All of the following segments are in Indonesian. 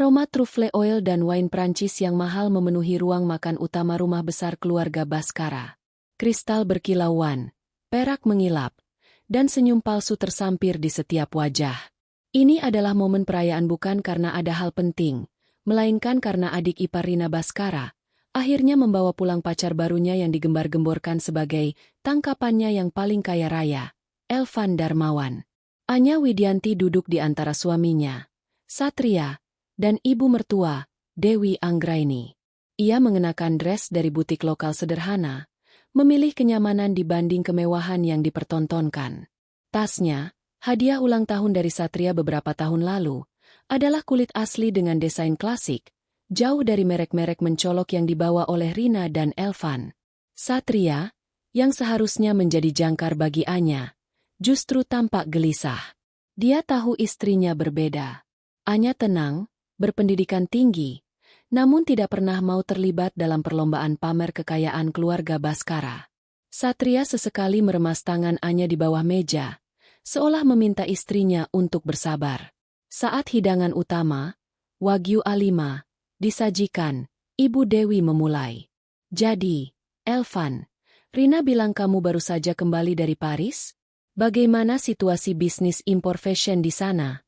Aroma truffle oil dan wine Prancis yang mahal memenuhi ruang makan utama rumah besar keluarga Baskara. Kristal berkilauan, perak mengilap, dan senyum palsu tersampir di setiap wajah. Ini adalah momen perayaan bukan karena ada hal penting, melainkan karena adik ipar Rina Baskara akhirnya membawa pulang pacar barunya yang digembar-gemborkan sebagai tangkapannya yang paling kaya raya, Elvan Darmawan. Anya Widianti duduk di antara suaminya, Satria, dan ibu mertua, Dewi Anggraini. Ia mengenakan dress dari butik lokal sederhana, memilih kenyamanan dibanding kemewahan yang dipertontonkan. Tasnya, hadiah ulang tahun dari Satria beberapa tahun lalu, adalah kulit asli dengan desain klasik, jauh dari merek-merek mencolok yang dibawa oleh Rina dan Elvan. Satria, yang seharusnya menjadi jangkar bagi Anya, justru tampak gelisah. Dia tahu istrinya berbeda. Anya tenang, berpendidikan tinggi, namun tidak pernah mau terlibat dalam perlombaan pamer kekayaan keluarga Baskara. Satria sesekali meremas tangan Anya di bawah meja, seolah meminta istrinya untuk bersabar. Saat hidangan utama, Wagyu A5, disajikan, Ibu Dewi memulai. Jadi, Elvan, Rina bilang kamu baru saja kembali dari Paris? Bagaimana situasi bisnis impor fashion di sana?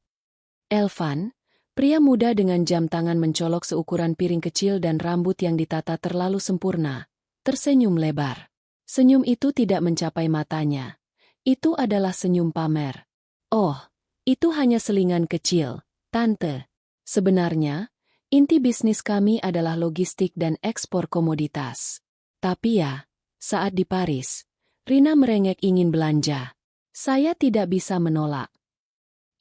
Elvan, pria muda dengan jam tangan mencolok seukuran piring kecil dan rambut yang ditata terlalu sempurna, tersenyum lebar. Senyum itu tidak mencapai matanya. Itu adalah senyum pamer. Oh, itu hanya selingan kecil, Tante. Sebenarnya, inti bisnis kami adalah logistik dan ekspor komoditas. Tapi ya, saat di Paris, Rina merengek ingin belanja. Saya tidak bisa menolak.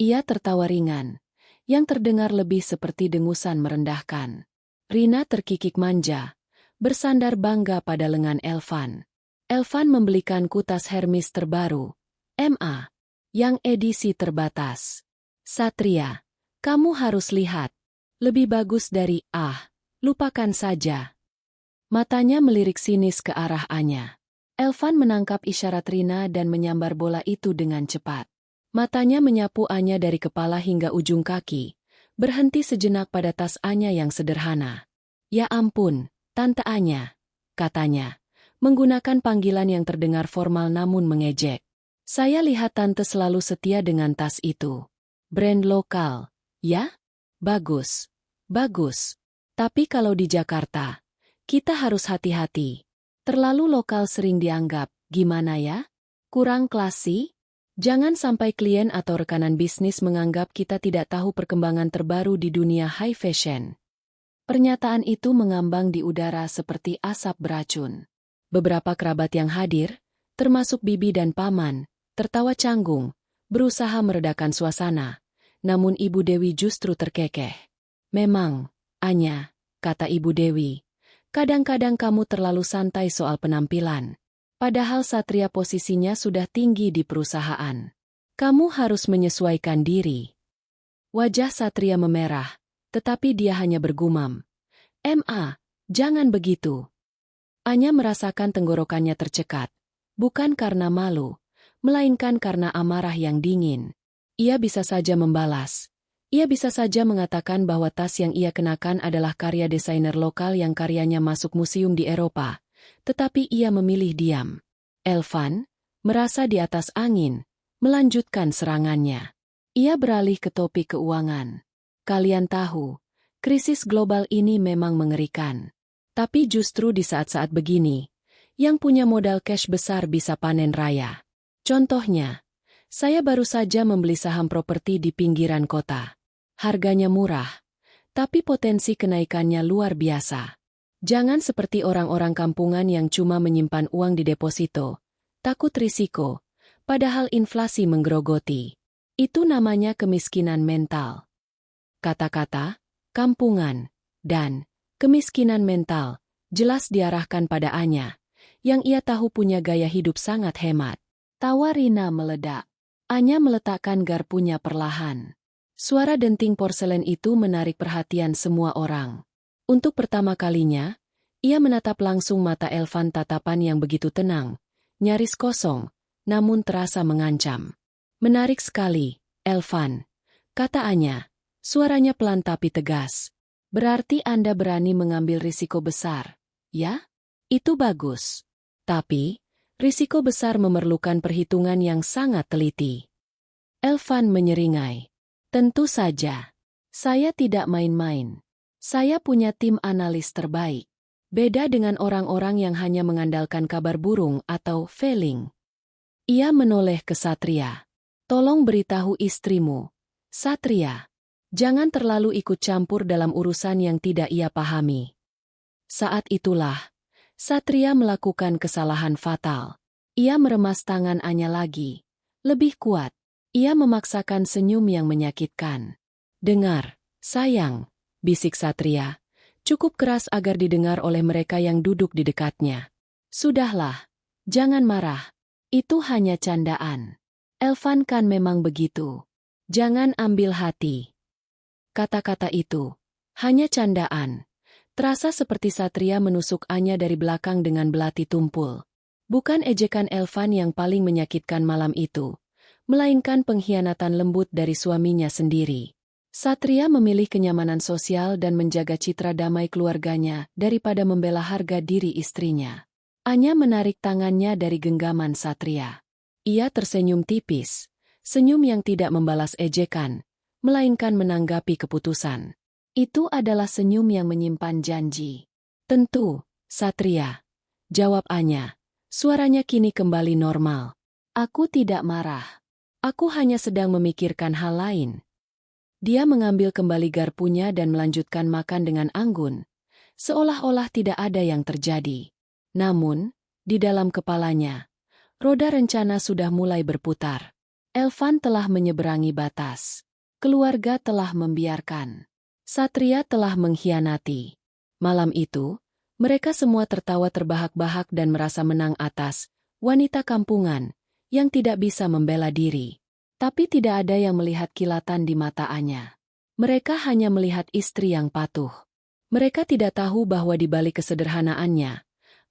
Ia tertawa ringan, yang terdengar lebih seperti dengusan merendahkan. Rina terkikik manja, bersandar bangga pada lengan Elvan. Elvan membelikanku tas Hermes terbaru, MA, yang edisi terbatas. Satria, kamu harus lihat. Lebih bagus dari, lupakan saja. Matanya melirik sinis ke arah Anya. Elvan menangkap isyarat Rina dan menyambar bola itu dengan cepat. Matanya menyapu Anya dari kepala hingga ujung kaki, berhenti sejenak pada tas Anya yang sederhana. Ya ampun, Tante Anya, katanya, menggunakan panggilan yang terdengar formal namun mengejek. Saya lihat Tante selalu setia dengan tas itu. Brand lokal, ya? Bagus, bagus. Tapi kalau di Jakarta, kita harus hati-hati. Terlalu lokal sering dianggap, gimana ya? Kurang klasi? Jangan sampai klien atau rekanan bisnis menganggap kita tidak tahu perkembangan terbaru di dunia high fashion. Pernyataan itu mengambang di udara seperti asap beracun. Beberapa kerabat yang hadir, termasuk bibi dan paman, tertawa canggung, berusaha meredakan suasana. Namun Ibu Dewi justru terkekeh. Memang, Anya, kata Ibu Dewi, kadang-kadang kamu terlalu santai soal penampilan. Padahal Satria posisinya sudah tinggi di perusahaan. Kamu harus menyesuaikan diri. Wajah Satria memerah, tetapi dia hanya bergumam. MA, jangan begitu. Anya merasakan tenggorokannya tercekat. Bukan karena malu, melainkan karena amarah yang dingin. Ia bisa saja membalas. Ia bisa saja mengatakan bahwa tas yang ia kenakan adalah karya desainer lokal yang karyanya masuk museum di Eropa. Tetapi ia memilih diam. Elvan, merasa di atas angin, melanjutkan serangannya. Ia beralih ke topik keuangan. Kalian tahu, krisis global ini memang mengerikan. Tapi justru di saat-saat begini, yang punya modal cash besar bisa panen raya. Contohnya, saya baru saja membeli saham properti di pinggiran kota. Harganya murah, tapi potensi kenaikannya luar biasa. Jangan seperti orang-orang kampungan yang cuma menyimpan uang di deposito, takut risiko, padahal inflasi menggerogoti. Itu namanya kemiskinan mental. Kata-kata, kampungan, dan kemiskinan mental jelas diarahkan pada Anya, yang ia tahu punya gaya hidup sangat hemat. Tawa Rina meledak. Anya meletakkan garpunya perlahan. Suara denting porselen itu menarik perhatian semua orang. Untuk pertama kalinya, ia menatap langsung mata Elvan, tatapan yang begitu tenang, nyaris kosong, namun terasa mengancam. Menarik sekali, Elvan, kata Anya, Suaranya pelan tapi tegas. Berarti Anda berani mengambil risiko besar, ya? Itu bagus. Tapi, risiko besar memerlukan perhitungan yang sangat teliti. Elvan menyeringai. Tentu saja. Saya tidak main-main. Saya punya tim analis terbaik. Beda dengan orang-orang yang hanya mengandalkan kabar burung atau feeling. Ia menoleh ke Satria. Tolong beritahu istrimu, Satria. Jangan terlalu ikut campur dalam urusan yang tidak ia pahami. Saat itulah, Satria melakukan kesalahan fatal. Ia meremas tangan Anya lagi. Lebih kuat. Ia memaksakan senyum yang menyakitkan. Dengar, sayang, bisik Satria. Cukup keras agar didengar oleh mereka yang duduk di dekatnya. Sudahlah, jangan marah. Itu hanya candaan. Elvan kan memang begitu. Jangan ambil hati. Kata-kata itu, hanya candaan. Terasa seperti Satria menusuk Anya dari belakang dengan belati tumpul. Bukan ejekan Elvan yang paling menyakitkan malam itu, melainkan pengkhianatan lembut dari suaminya sendiri. Satria memilih kenyamanan sosial dan menjaga citra damai keluarganya daripada membela harga diri istrinya. Anya menarik tangannya dari genggaman Satria. Ia tersenyum tipis, senyum yang tidak membalas ejekan, melainkan menanggapi keputusan. Itu adalah senyum yang menyimpan janji. Tentu, Satria. Jawab Anya. Suaranya kini kembali normal. Aku tidak marah. Aku hanya sedang memikirkan hal lain. Dia mengambil kembali garpunya dan melanjutkan makan dengan anggun, seolah-olah tidak ada yang terjadi. Namun, di dalam kepalanya, roda rencana sudah mulai berputar. Elvan telah menyeberangi batas. Keluarga telah membiarkan. Satria telah mengkhianati. Malam itu, mereka semua tertawa terbahak-bahak dan merasa menang atas wanita kampungan yang tidak bisa membela diri. Tapi tidak ada yang melihat kilatan di mata Anya. Mereka hanya melihat istri yang patuh. Mereka tidak tahu bahwa di balik kesederhanaannya,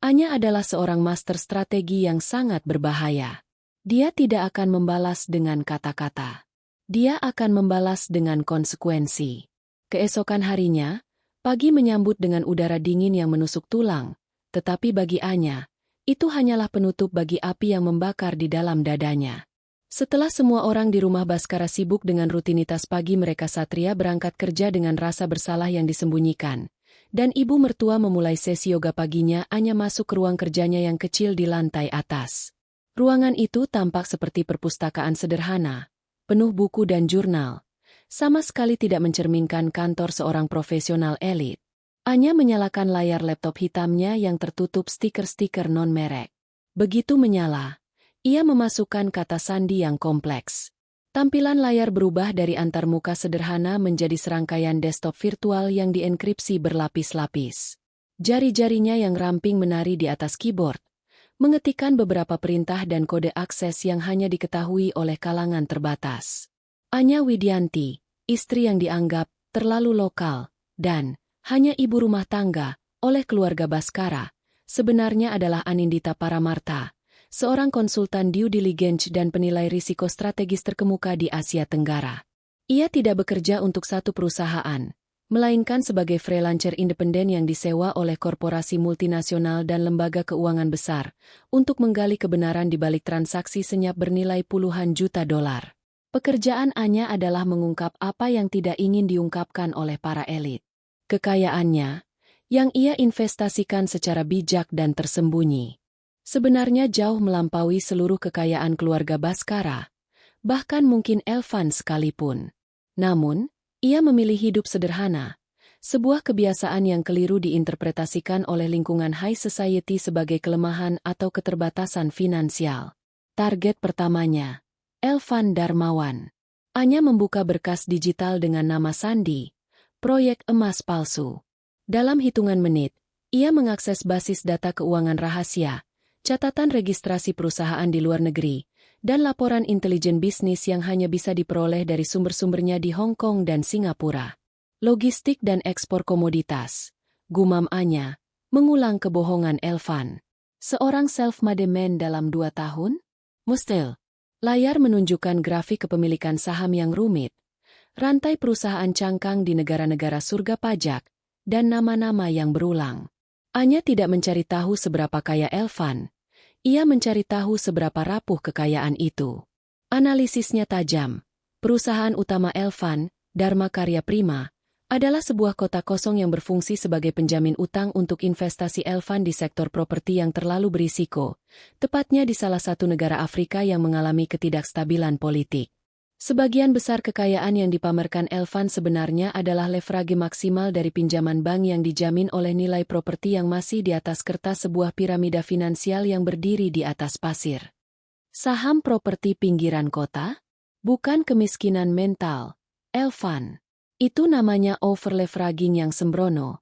Anya adalah seorang master strategi yang sangat berbahaya. Dia tidak akan membalas dengan kata-kata. Dia akan membalas dengan konsekuensi. Keesokan harinya, pagi menyambut dengan udara dingin yang menusuk tulang, tetapi bagi Anya, itu hanyalah penutup bagi api yang membakar di dalam dadanya. Setelah semua orang di rumah Baskara sibuk dengan rutinitas pagi mereka, Satria berangkat kerja dengan rasa bersalah yang disembunyikan. Dan ibu mertua memulai sesi yoga paginya. Anya masuk ke ruang kerjanya yang kecil di lantai atas. Ruangan itu tampak seperti perpustakaan sederhana, penuh buku dan jurnal, sama sekali tidak mencerminkan kantor seorang profesional elit. Anya menyalakan layar laptop hitamnya yang tertutup stiker-stiker non-merek. Begitu menyala, ia memasukkan kata sandi yang kompleks. Tampilan layar berubah dari antarmuka sederhana menjadi serangkaian desktop virtual yang dienkripsi berlapis-lapis. Jari-jarinya yang ramping menari di atas keyboard, mengetikkan beberapa perintah dan kode akses yang hanya diketahui oleh kalangan terbatas. Anya Widianti, istri yang dianggap terlalu lokal, dan hanya ibu rumah tangga oleh keluarga Baskara, sebenarnya adalah Anindita Paramarta, seorang konsultan due diligence dan penilai risiko strategis terkemuka di Asia Tenggara. Ia tidak bekerja untuk satu perusahaan, melainkan sebagai freelancer independen yang disewa oleh korporasi multinasional dan lembaga keuangan besar untuk menggali kebenaran di balik transaksi senyap bernilai puluhan juta dolar. Pekerjaan Anya adalah mengungkap apa yang tidak ingin diungkapkan oleh para elit. Kekayaannya, yang ia investasikan secara bijak dan tersembunyi, sebenarnya jauh melampaui seluruh kekayaan keluarga Baskara, bahkan mungkin Elvan sekalipun. Namun, ia memilih hidup sederhana, sebuah kebiasaan yang keliru diinterpretasikan oleh lingkungan high society sebagai kelemahan atau keterbatasan finansial. Target pertamanya, Elvan Darmawan. Anya membuka berkas digital dengan nama sandi, proyek emas palsu. Dalam hitungan menit, ia mengakses basis data keuangan rahasia, catatan registrasi perusahaan di luar negeri, dan laporan intelijen bisnis yang hanya bisa diperoleh dari sumber-sumbernya di Hong Kong dan Singapura. Logistik dan ekspor komoditas, gumam Anya, mengulang kebohongan Elvan. Seorang self-made man dalam 2 tahun? Mustil. Layar menunjukkan grafik kepemilikan saham yang rumit, rantai perusahaan cangkang di negara-negara surga pajak, dan nama-nama yang berulang. Anya tidak mencari tahu seberapa kaya Elvan, ia mencari tahu seberapa rapuh kekayaan itu. Analisisnya tajam. Perusahaan utama Elvan, Dharma Karya Prima, adalah sebuah kota kosong yang berfungsi sebagai penjamin utang untuk investasi Elvan di sektor properti yang terlalu berisiko, tepatnya di salah satu negara Afrika yang mengalami ketidakstabilan politik. Sebagian besar kekayaan yang dipamerkan Elvan sebenarnya adalah leverage maksimal dari pinjaman bank yang dijamin oleh nilai properti yang masih di atas kertas sebuah piramida finansial yang berdiri di atas pasir. Saham properti pinggiran kota? Bukan kemiskinan mental, Elvan. Itu namanya overleveraging yang sembrono.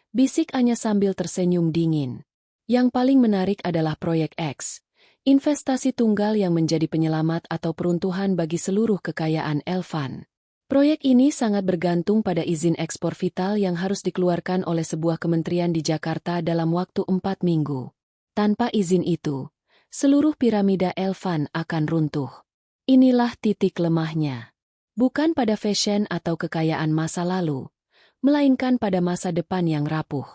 Bisik Anya sambil tersenyum dingin. Yang paling menarik adalah Proyek X. Investasi tunggal yang menjadi penyelamat atau peruntuhan bagi seluruh kekayaan Elvan. Proyek ini sangat bergantung pada izin ekspor vital yang harus dikeluarkan oleh sebuah kementerian di Jakarta dalam waktu 4 minggu. Tanpa izin itu, seluruh piramida Elvan akan runtuh. Inilah titik lemahnya. Bukan pada fashion atau kekayaan masa lalu, melainkan pada masa depan yang rapuh.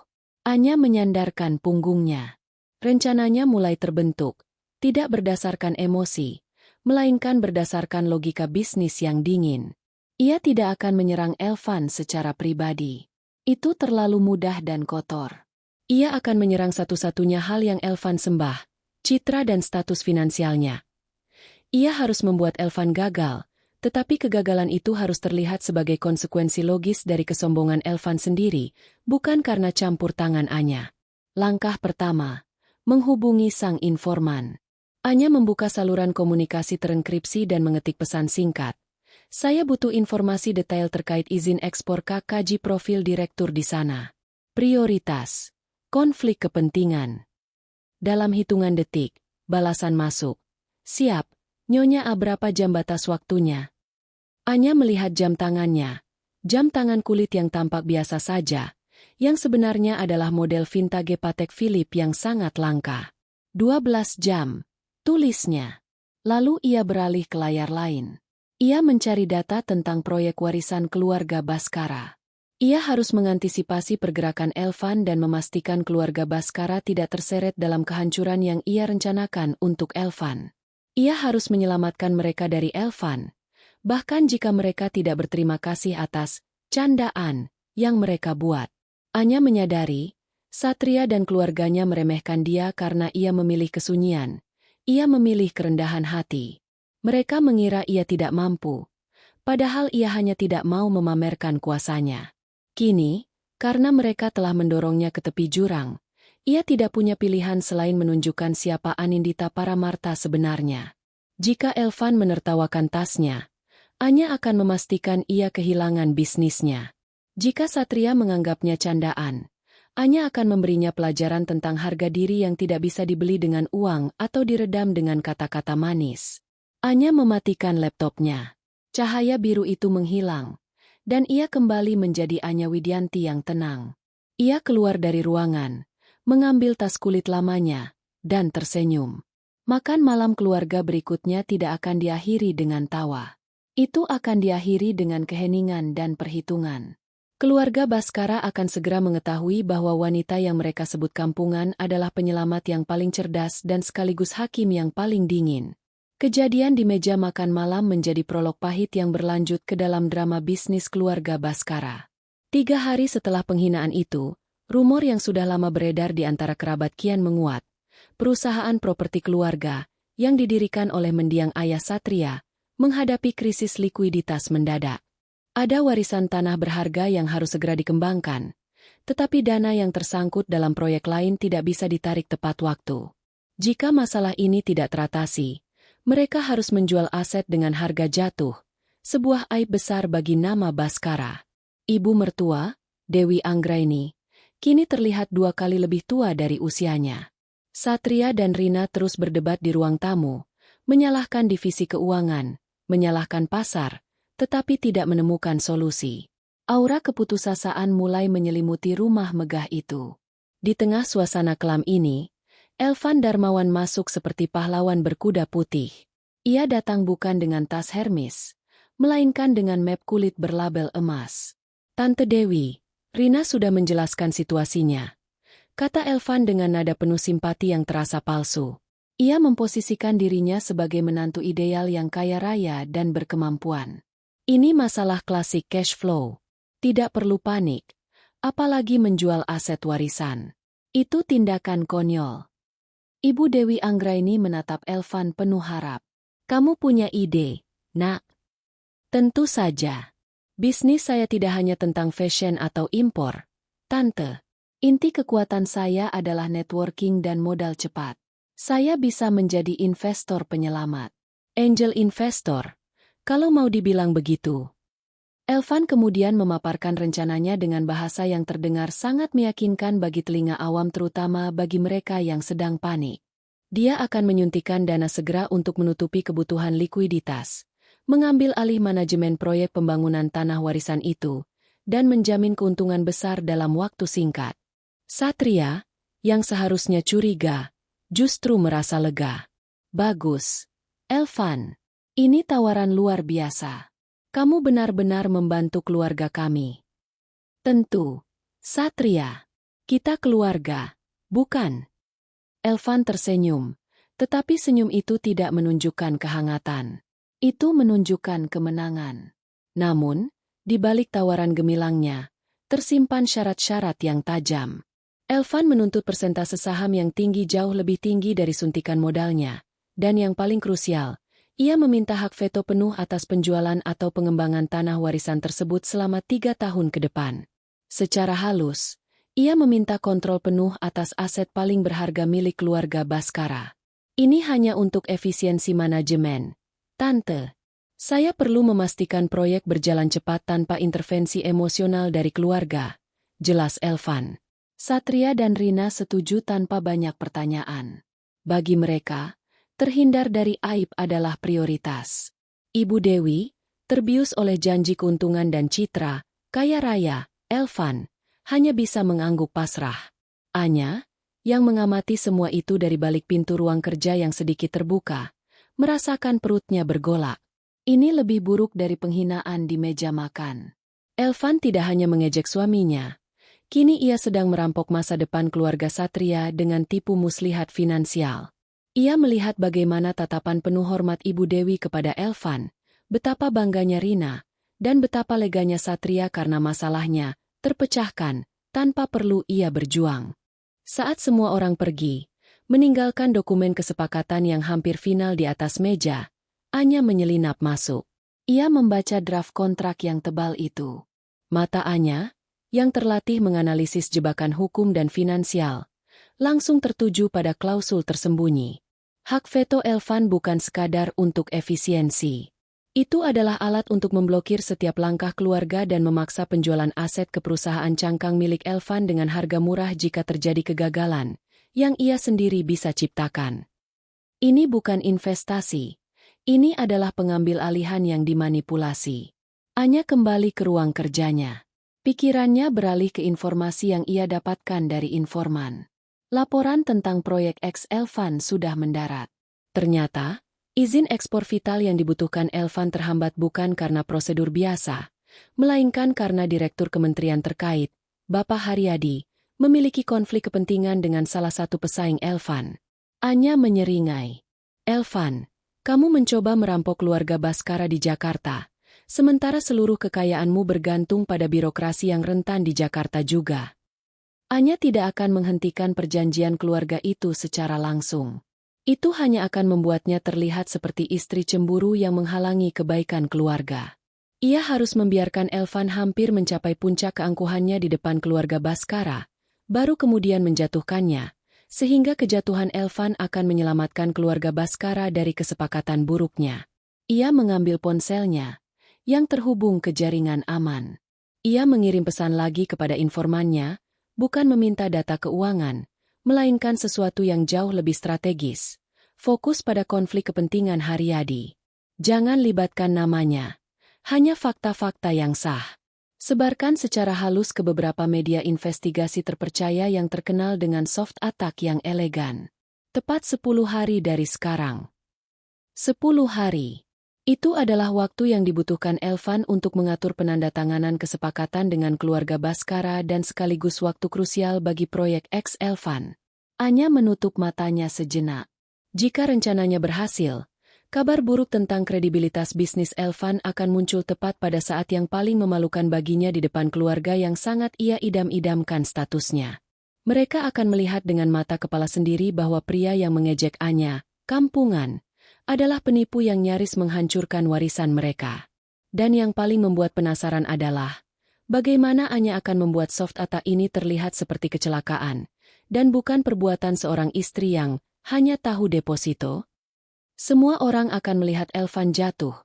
Anya menyandarkan punggungnya. Rencananya mulai terbentuk, tidak berdasarkan emosi, melainkan berdasarkan logika bisnis yang dingin. Ia tidak akan menyerang Elvan secara pribadi. Itu terlalu mudah dan kotor. Ia akan menyerang satu-satunya hal yang Elvan sembah, citra dan status finansialnya. Ia harus membuat Elvan gagal, tetapi kegagalan itu harus terlihat sebagai konsekuensi logis dari kesombongan Elvan sendiri, bukan karena campur tangan Anya. Langkah pertama, menghubungi sang informan. Anya membuka saluran komunikasi terenkripsi dan mengetik pesan singkat. Saya butuh informasi detail terkait izin ekspor KKJ profil direktur di sana. Prioritas, konflik kepentingan. Dalam hitungan detik, balasan masuk. Siap, Nyonya. Berapa jam batas waktunya? Anya melihat jam tangannya. Jam tangan kulit yang tampak biasa saja, yang sebenarnya adalah model vintage Patek Philippe yang sangat langka. 12 jam, tulisnya. Lalu ia beralih ke layar lain. Ia mencari data tentang proyek warisan keluarga Baskara. Ia harus mengantisipasi pergerakan Elvan dan memastikan keluarga Baskara tidak terseret dalam kehancuran yang ia rencanakan untuk Elvan. Ia harus menyelamatkan mereka dari Elvan, bahkan jika mereka tidak berterima kasih atas candaan yang mereka buat. Anya menyadari, Satria dan keluarganya meremehkan dia karena ia memilih kesunyian. Ia memilih kerendahan hati. Mereka mengira ia tidak mampu, padahal ia hanya tidak mau memamerkan kuasanya. Kini, karena mereka telah mendorongnya ke tepi jurang, ia tidak punya pilihan selain menunjukkan siapa Anindita Paramarta sebenarnya. Jika Elvan menertawakan tasnya, Anya akan memastikan ia kehilangan bisnisnya. Jika Satria menganggapnya candaan, Anya akan memberinya pelajaran tentang harga diri yang tidak bisa dibeli dengan uang atau diredam dengan kata-kata manis. Anya mematikan laptopnya. Cahaya biru itu menghilang, dan ia kembali menjadi Anya Widianti yang tenang. Ia keluar dari ruangan, mengambil tas kulit lamanya, dan tersenyum. Makan malam keluarga berikutnya tidak akan diakhiri dengan tawa. Itu akan diakhiri dengan keheningan dan perhitungan. Keluarga Baskara akan segera mengetahui bahwa wanita yang mereka sebut kampungan adalah penyelamat yang paling cerdas dan sekaligus hakim yang paling dingin. Kejadian di meja makan malam menjadi prolog pahit yang berlanjut ke dalam drama bisnis keluarga Baskara. 3 hari setelah penghinaan itu, rumor yang sudah lama beredar di antara kerabat kian menguat. Perusahaan properti keluarga, yang didirikan oleh mendiang ayah Satria, menghadapi krisis likuiditas mendadak. Ada warisan tanah berharga yang harus segera dikembangkan, tetapi dana yang tersangkut dalam proyek lain tidak bisa ditarik tepat waktu. Jika masalah ini tidak teratasi, mereka harus menjual aset dengan harga jatuh, sebuah aib besar bagi nama Baskara. Ibu mertua, Dewi Anggraini, kini terlihat 2 kali lebih tua dari usianya. Satria dan Rina terus berdebat di ruang tamu, menyalahkan divisi keuangan, menyalahkan pasar, tetapi tidak menemukan solusi. Aura keputusasaan mulai menyelimuti rumah megah itu. Di tengah suasana kelam ini, Elvan Darmawan masuk seperti pahlawan berkuda putih. Ia datang bukan dengan tas Hermes, melainkan dengan map kulit berlabel emas. Tante Dewi, Rina sudah menjelaskan situasinya, kata Elvan dengan nada penuh simpati yang terasa palsu. Ia memposisikan dirinya sebagai menantu ideal yang kaya raya dan berkemampuan. Ini masalah klasik cash flow. Tidak perlu panik, apalagi menjual aset warisan. Itu tindakan konyol. Ibu Dewi Anggraini menatap Elvan penuh harap. Kamu punya ide, nak? Tentu saja. Bisnis saya tidak hanya tentang fashion atau impor, Tante. Inti kekuatan saya adalah networking dan modal cepat. Saya bisa menjadi investor penyelamat. Angel investor, kalau mau dibilang begitu. Elvan kemudian memaparkan rencananya dengan bahasa yang terdengar sangat meyakinkan bagi telinga awam terutama bagi mereka yang sedang panik. Dia akan menyuntikkan dana segera untuk menutupi kebutuhan likuiditas, mengambil alih manajemen proyek pembangunan tanah warisan itu, dan menjamin keuntungan besar dalam waktu singkat. Satria, yang seharusnya curiga, justru merasa lega. Bagus. Elvan, ini tawaran luar biasa. Kamu benar-benar membantu keluarga kami. Tentu. Satria. Kita keluarga, bukan? Elvan tersenyum, tetapi senyum itu tidak menunjukkan kehangatan. Itu menunjukkan kemenangan. Namun, di balik tawaran gemilangnya, tersimpan syarat-syarat yang tajam. Elvan menuntut persentase saham yang tinggi jauh lebih tinggi dari suntikan modalnya, dan yang paling krusial, ia meminta hak veto penuh atas penjualan atau pengembangan tanah warisan tersebut selama 3 tahun ke depan. Secara halus, ia meminta kontrol penuh atas aset paling berharga milik keluarga Baskara. Ini hanya untuk efisiensi manajemen. Tante, saya perlu memastikan proyek berjalan cepat tanpa intervensi emosional dari keluarga, jelas Elvan. Satria dan Rina setuju tanpa banyak pertanyaan. Bagi mereka, terhindar dari aib adalah prioritas. Ibu Dewi, terbius oleh janji keuntungan dan citra, kaya raya, Elvan, hanya bisa mengangguk pasrah. Anya, yang mengamati semua itu dari balik pintu ruang kerja yang sedikit terbuka, merasakan perutnya bergolak. Ini lebih buruk dari penghinaan di meja makan. Elvan tidak hanya mengejek suaminya, kini ia sedang merampok masa depan keluarga Satria dengan tipu muslihat finansial. Ia melihat bagaimana tatapan penuh hormat Ibu Dewi kepada Elvan, betapa bangganya Rina, dan betapa leganya Satria karena masalahnya terpecahkan tanpa perlu ia berjuang. Saat semua orang pergi, meninggalkan dokumen kesepakatan yang hampir final di atas meja, Anya menyelinap masuk. Ia membaca draft kontrak yang tebal itu. Mata Anya, yang terlatih menganalisis jebakan hukum dan finansial, langsung tertuju pada klausul tersembunyi. Hak veto Elvan bukan sekadar untuk efisiensi. Itu adalah alat untuk memblokir setiap langkah keluarga dan memaksa penjualan aset ke perusahaan cangkang milik Elvan dengan harga murah jika terjadi kegagalan, yang ia sendiri bisa ciptakan. Ini bukan investasi. Ini adalah pengambil alihan yang dimanipulasi. Anya kembali ke ruang kerjanya. Pikirannya beralih ke informasi yang ia dapatkan dari informan. Laporan tentang proyek X Elvan sudah mendarat. Ternyata, izin ekspor vital yang dibutuhkan Elvan terhambat bukan karena prosedur biasa, melainkan karena Direktur Kementerian terkait, Bapak Haryadi, memiliki konflik kepentingan dengan salah satu pesaing Elvan. Anya menyeringai. Elvan, kamu mencoba merampok keluarga Baskara di Jakarta, sementara seluruh kekayaanmu bergantung pada birokrasi yang rentan di Jakarta juga. Anya tidak akan menghentikan perjanjian keluarga itu secara langsung. Itu hanya akan membuatnya terlihat seperti istri cemburu yang menghalangi kebaikan keluarga. Ia harus membiarkan Elvan hampir mencapai puncak keangkuhannya di depan keluarga Baskara, baru kemudian menjatuhkannya, sehingga kejatuhan Elvan akan menyelamatkan keluarga Baskara dari kesepakatan buruknya. Ia mengambil ponselnya, yang terhubung ke jaringan aman. Ia mengirim pesan lagi kepada informannya, bukan meminta data keuangan, melainkan sesuatu yang jauh lebih strategis. Fokus pada konflik kepentingan Haryadi. Jangan libatkan namanya. Hanya fakta-fakta yang sah. Sebarkan secara halus ke beberapa media investigasi terpercaya yang terkenal dengan soft attack yang elegan. Tepat 10 hari dari sekarang. 10 hari. Itu adalah waktu yang dibutuhkan Elvan untuk mengatur penandatanganan kesepakatan dengan keluarga Baskara dan sekaligus waktu krusial bagi proyek X Elvan. Anya menutup matanya sejenak. Jika rencananya berhasil, kabar buruk tentang kredibilitas bisnis Elvan akan muncul tepat pada saat yang paling memalukan baginya di depan keluarga yang sangat ia idam-idamkan statusnya. Mereka akan melihat dengan mata kepala sendiri bahwa pria yang mengejek Anya, kampungan, adalah penipu yang nyaris menghancurkan warisan mereka. Dan yang paling membuat penasaran adalah, bagaimana Anya akan membuat soft Ata ini terlihat seperti kecelakaan, dan bukan perbuatan seorang istri yang hanya tahu deposito. Semua orang akan melihat Elvan jatuh,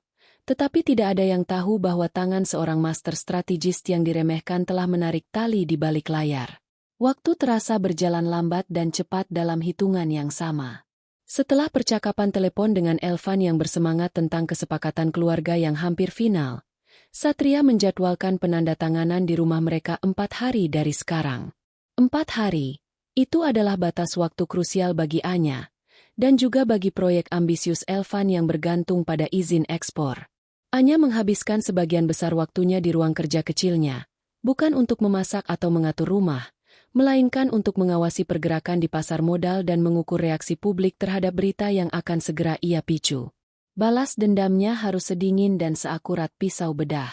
tetapi tidak ada yang tahu bahwa tangan seorang master strategis yang diremehkan telah menarik tali di balik layar. Waktu terasa berjalan lambat dan cepat dalam hitungan yang sama. Setelah percakapan telepon dengan Elvan yang bersemangat tentang kesepakatan keluarga yang hampir final, Satria menjadwalkan penandatanganan di rumah mereka 4 hari dari sekarang. 4 hari, itu adalah batas waktu krusial bagi Anya, dan juga bagi proyek ambisius Elvan yang bergantung pada izin ekspor. Anya menghabiskan sebagian besar waktunya di ruang kerja kecilnya, bukan untuk memasak atau mengatur rumah, melainkan untuk mengawasi pergerakan di pasar modal dan mengukur reaksi publik terhadap berita yang akan segera ia picu. Balas dendamnya harus sedingin dan seakurat pisau bedah.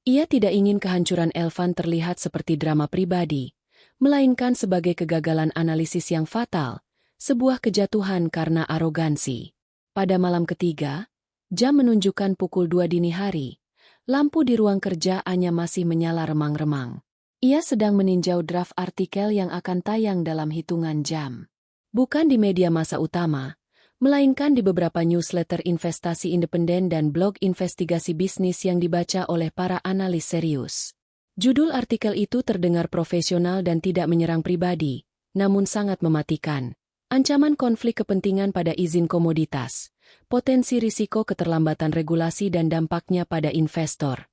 Ia tidak ingin kehancuran Elvan terlihat seperti drama pribadi, melainkan sebagai kegagalan analisis yang fatal, sebuah kejatuhan karena arogansi. Pada malam ketiga, jam menunjukkan pukul 2 dini hari, lampu di ruang kerja Anya masih menyala remang-remang. Ia sedang meninjau draft artikel yang akan tayang dalam hitungan jam. Bukan di media massa utama, melainkan di beberapa newsletter investasi independen dan blog investigasi bisnis yang dibaca oleh para analis serius. Judul artikel itu terdengar profesional dan tidak menyerang pribadi, namun sangat mematikan. Ancaman konflik kepentingan pada izin komoditas, potensi risiko keterlambatan regulasi dan dampaknya pada investor.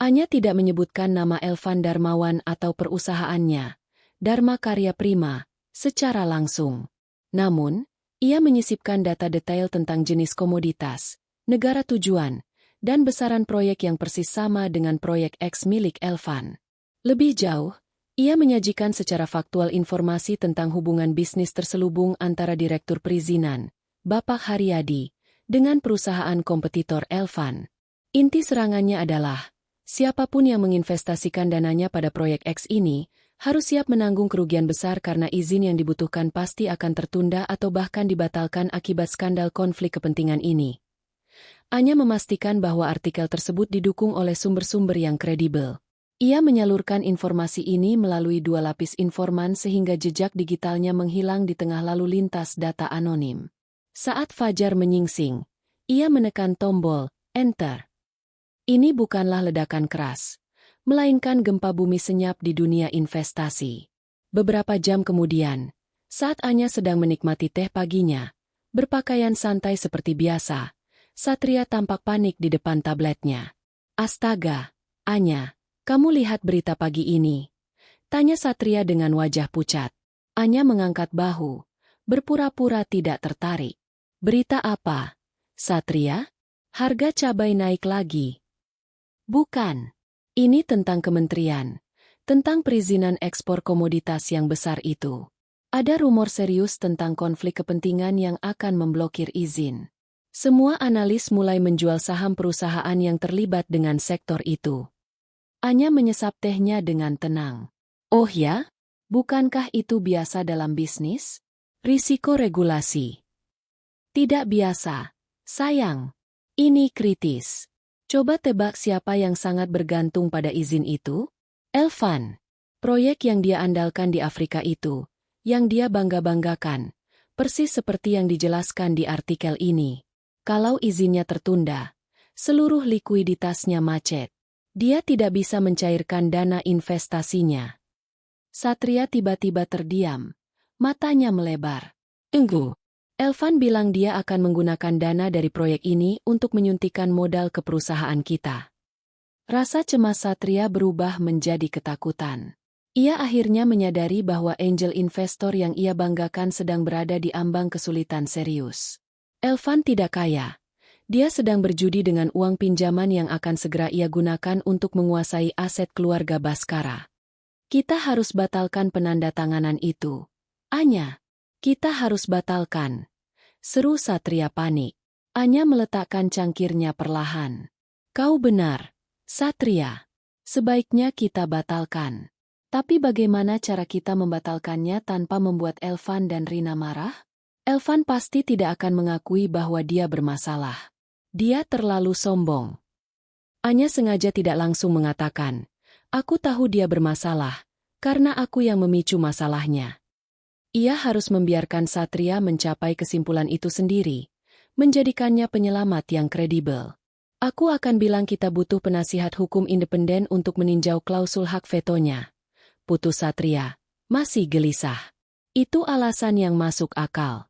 Anya tidak menyebutkan nama Elvan Darmawan atau perusahaannya, Dharma Karya Prima, secara langsung. Namun, ia menyisipkan data detail tentang jenis komoditas, negara tujuan, dan besaran proyek yang persis sama dengan proyek X milik Elvan. Lebih jauh, ia menyajikan secara faktual informasi tentang hubungan bisnis terselubung antara Direktur Perizinan, Bapak Haryadi, dengan perusahaan kompetitor Elvan. Inti serangannya adalah, siapapun yang menginvestasikan dananya pada proyek X ini, harus siap menanggung kerugian besar karena izin yang dibutuhkan pasti akan tertunda atau bahkan dibatalkan akibat skandal konflik kepentingan ini. Anya memastikan bahwa artikel tersebut didukung oleh sumber-sumber yang kredibel. Ia menyalurkan informasi ini melalui 2 lapis informan sehingga jejak digitalnya menghilang di tengah lalu lintas data anonim. Saat fajar menyingsing, ia menekan tombol Enter. Ini bukanlah ledakan keras, melainkan gempa bumi senyap di dunia investasi. Beberapa jam kemudian, saat Anya sedang menikmati teh paginya, berpakaian santai seperti biasa, Satria tampak panik di depan tabletnya. "Astaga, Anya, kamu lihat berita pagi ini?" tanya Satria dengan wajah pucat. Anya mengangkat bahu, berpura-pura tidak tertarik. "Berita apa, Satria? Harga cabai naik lagi." "Bukan. Ini tentang kementerian, tentang perizinan ekspor komoditas yang besar itu. Ada rumor serius tentang konflik kepentingan yang akan memblokir izin. Semua analis mulai menjual saham perusahaan yang terlibat dengan sektor itu." Anya menyesap tehnya dengan tenang. "Oh ya? Bukankah itu biasa dalam bisnis? Risiko regulasi." "Tidak biasa, sayang. Ini kritis. Coba tebak siapa yang sangat bergantung pada izin itu? Elvan. Proyek yang dia andalkan di Afrika itu, yang dia bangga-banggakan, persis seperti yang dijelaskan di artikel ini. Kalau izinnya tertunda, seluruh likuiditasnya macet. Dia tidak bisa mencairkan dana investasinya." Satria tiba-tiba terdiam, matanya melebar. "Tunggu. Elvan bilang dia akan menggunakan dana dari proyek ini untuk menyuntikkan modal ke perusahaan kita." Rasa cemas Satria berubah menjadi ketakutan. Ia akhirnya menyadari bahwa angel investor yang ia banggakan sedang berada di ambang kesulitan serius. Elvan tidak kaya. Dia sedang berjudi dengan uang pinjaman yang akan segera ia gunakan untuk menguasai aset keluarga Baskara. Kita harus batalkan penandatanganan itu. Anya, kita harus batalkan. Seru Satria panik. Anya meletakkan cangkirnya perlahan. Kau benar, Satria. Sebaiknya kita batalkan. Tapi bagaimana cara kita membatalkannya tanpa membuat Elvan dan Rina marah? Elvan pasti tidak akan mengakui bahwa dia bermasalah. Dia terlalu sombong. Anya sengaja tidak langsung mengatakan, aku tahu dia bermasalah, karena aku yang memicu masalahnya. Ia harus membiarkan Satria mencapai kesimpulan itu sendiri, menjadikannya penyelamat yang kredibel. Aku akan bilang kita butuh penasihat hukum independen untuk meninjau klausul hak vetonya. Putus Satria, masih gelisah. Itu alasan yang masuk akal.